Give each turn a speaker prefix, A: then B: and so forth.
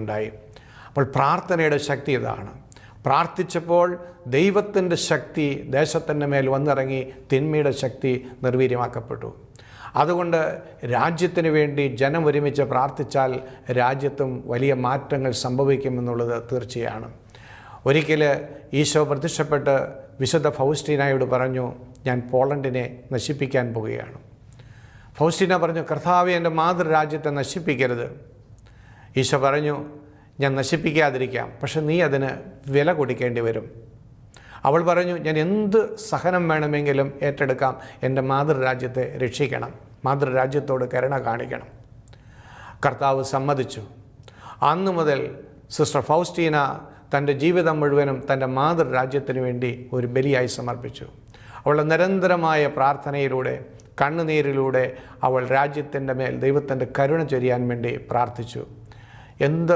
A: പറയുകയുണ്ടായി. അപ്പോൾ പ്രാർത്ഥനയുടെ ശക്തി ഇതാണ്. പ്രാർത്ഥിച്ചപ്പോൾ ദൈവത്തിൻ്റെ ശക്തി ദേശത്തിൻ്റെ മേൽ വന്നിറങ്ങി, തിന്മയുടെ ശക്തി നിർവീര്യമാക്കപ്പെട്ടു. അതുകൊണ്ട് രാജ്യത്തിന് വേണ്ടി ജനം ഒരുമിച്ച് പ്രാർത്ഥിച്ചാൽ രാജ്യത്തും വലിയ മാറ്റങ്ങൾ സംഭവിക്കുമെന്നുള്ളത് തീർച്ചയാണ്. ഒരിക്കൽ ഈശോ പ്രത്യക്ഷപ്പെട്ട് വിശുദ്ധ ഫൗസ്റ്റീനായോട് പറഞ്ഞു, ഞാൻ പോളണ്ടിനെ നശിപ്പിക്കാൻ പോവുകയാണ്. ഫൗസ്റ്റീന പറഞ്ഞു, കർത്താവേ, എൻ്റെ മാതൃരാജ്യത്തെ നശിപ്പിക്കരുത്. ഈശോ പറഞ്ഞു, ഞാൻ നശിപ്പിക്കാതിരിക്കാം, പക്ഷെ നീ അതിന് വില കൊടുക്കേണ്ടി വരും. അവൾ പറഞ്ഞു, ഞാൻ എന്ത് സഹനം വേണമെങ്കിലും ഏറ്റെടുക്കാം, എൻ്റെ മാതൃരാജ്യത്തെ രക്ഷിക്കണം, മാതൃരാജ്യത്തോട് കരുണ കാണിക്കണം. കർത്താവ് സമ്മതിച്ചു. അന്നു മുതൽ സിസ്റ്റർ ഫൗസ്റ്റീന തൻ്റെ ജീവിതം മുഴുവനും തൻ്റെ മാതൃരാജ്യത്തിന് വേണ്ടി ഒരു ബലിയായി സമർപ്പിച്ചു. അവളുടെ നിരന്തരമായ പ്രാർത്ഥനയിലൂടെ, കണ്ണുനീരിലൂടെ അവൾ രാജ്യത്തിൻ്റെ മേൽ ദൈവത്തിൻ്റെ കരുണ ചൊരിയാൻ വേണ്ടി പ്രാർത്ഥിച്ചു. എന്ത്